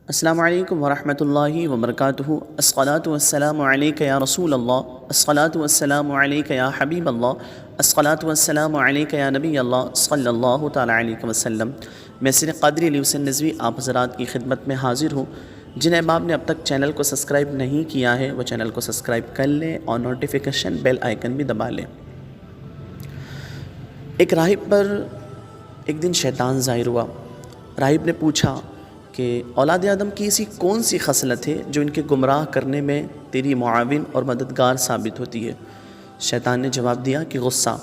السلام علیکم ورحمۃ اللہ وبرکاتہ۔ الصلاۃ والسلام علیک یا رسول اللہ، الصلاۃ والسلام علیک یا حبیب اللہ، الصلاۃ والسلام علیک یا نبی اللہ صلی اللہ تعالیٰ علیہ وسلم۔ میں سر قادری علی حسین نضوی آپ حضرات کی خدمت میں حاضر ہوں۔ جن احباب نے اب تک چینل کو سبسکرائب نہیں کیا ہے وہ چینل کو سبسکرائب کر لیں اور نوٹیفیکیشن بیل آئیکن بھی دبا لیں۔ ایک راہب پر ایک دن شیطان ظاہر ہوا۔ راہب نے پوچھا کہ اولاد آدم کی ایسی کون سی خصلت ہے جو ان کے گمراہ کرنے میں تیری معاون اور مددگار ثابت ہوتی ہے؟ شیطان نے جواب دیا کہ غصہ۔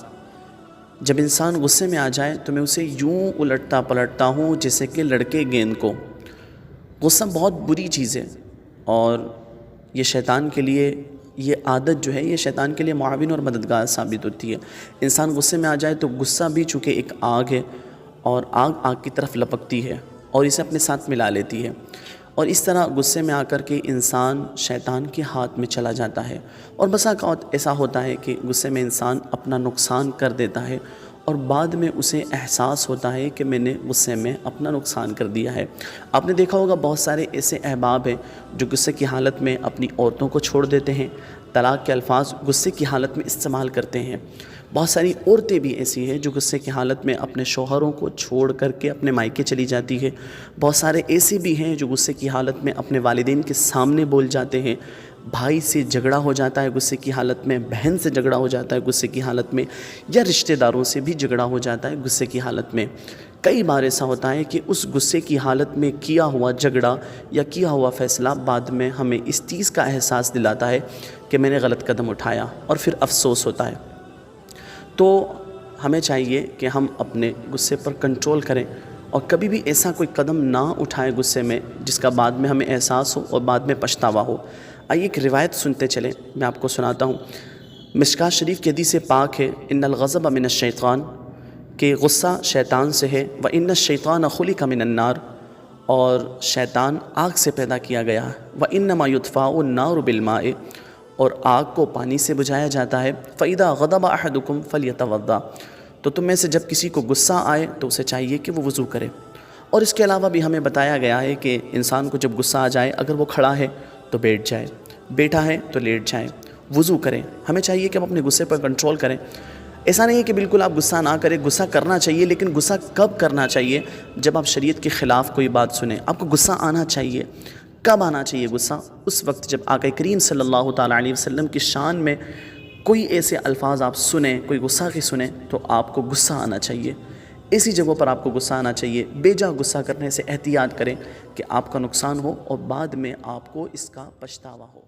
جب انسان غصے میں آ جائے تو میں اسے یوں الٹتا پلٹتا ہوں جیسے کہ لڑکے گیند کو۔ غصہ بہت بری چیز ہے اور یہ شیطان کے لیے یہ عادت جو ہے یہ شیطان کے لیے معاون اور مددگار ثابت ہوتی ہے۔ انسان غصے میں آ جائے تو غصہ بھی چونکہ ایک آگ ہے اور آگ کی طرف لپکتی ہے اور اسے اپنے ساتھ ملا لیتی ہے، اور اس طرح غصے میں آ کر کے انسان شیطان کے ہاتھ میں چلا جاتا ہے، اور بسا اوقات ایسا ہوتا ہے کہ غصے میں انسان اپنا نقصان کر دیتا ہے اور بعد میں اسے احساس ہوتا ہے کہ میں نے غصے میں اپنا نقصان کر دیا ہے۔ آپ نے دیکھا ہوگا بہت سارے ایسے احباب ہیں جو غصے کی حالت میں اپنی عورتوں کو چھوڑ دیتے ہیں، طلاق کے الفاظ غصے کی حالت میں استعمال کرتے ہیں۔ بہت ساری عورتیں بھی ایسی ہیں جو غصے کی حالت میں اپنے شوہروں کو چھوڑ کر کے اپنے مائکے چلی جاتی ہے۔ بہت سارے ایسے بھی ہیں جو غصے کی حالت میں اپنے والدین کے سامنے بول جاتے ہیں، بھائی سے جھگڑا ہو جاتا ہے غصے کی حالت میں، بہن سے جھگڑا ہو جاتا ہے غصے کی حالت میں، یا رشتہ داروں سے بھی جھگڑا ہو جاتا ہے غصے کی حالت میں۔ کئی بار ایسا ہوتا ہے کہ اس غصے کی حالت میں کیا ہوا جھگڑا یا کیا ہوا فیصلہ بعد میں ہمیں اس چیز کا احساس دلاتا ہے کہ میں نے غلط قدم اٹھایا، اور پھر افسوس ہوتا ہے۔ تو ہمیں چاہیے کہ ہم اپنے غصے پر کنٹرول کریں اور کبھی بھی ایسا کوئی قدم نہ اٹھائیں غصے میں جس کا بعد میں ہمیں احساس ہو اور بعد میں پچھتاوا ہو۔ آئیے ایک روایت سنتے چلیں، میں آپ کو سناتا ہوں۔ مشکوٰۃ شریف کی حدیث پاک ہے، ان الغضب من الشیطان، کہ غصہ شیطان سے ہے، وان الشیطان خلق من النار، اور شیطان آگ سے پیدا کیا گیا ہے، وانما یطفأ النار بالماء، اور آگ کو پانی سے بجھایا جاتا ہے، فَإِذَا غَضَبَ أَحَدُكُمْ فَلْيَتَوَضَّأْ، تو تم میں سے جب کسی کو غصہ آئے تو اسے چاہیے کہ وہ وضو کرے۔ اور اس کے علاوہ بھی ہمیں بتایا گیا ہے کہ انسان کو جب غصہ آ جائے، اگر وہ کھڑا ہے تو بیٹھ جائے، بیٹھا ہے تو لیٹ جائے، وضو کریں۔ ہمیں چاہیے کہ ہم اپنے غصے پر کنٹرول کریں۔ ایسا نہیں ہے کہ بالکل آپ غصہ نہ کریں، غصہ کرنا چاہیے، لیکن غصہ کب کرنا چاہیے؟ جب آپ شریعت کے خلاف کوئی بات سنیں۔ آپ کو غصہ آنا چاہیے، کب آنا چاہیے غصہ؟ اس وقت جب آقا کریم صلی اللہ تعالیٰ علیہ وسلم کی شان میں کوئی ایسے الفاظ آپ سنیں، کوئی غصہ کی سنیں، تو آپ کو غصہ آنا چاہیے۔ ایسی جگہوں پر آپ کو غصہ آنا چاہیے۔ بے جا غصہ کرنے سے احتیاط کریں کہ آپ کا نقصان ہو اور بعد میں آپ کو اس کا پچھتاوا ہو۔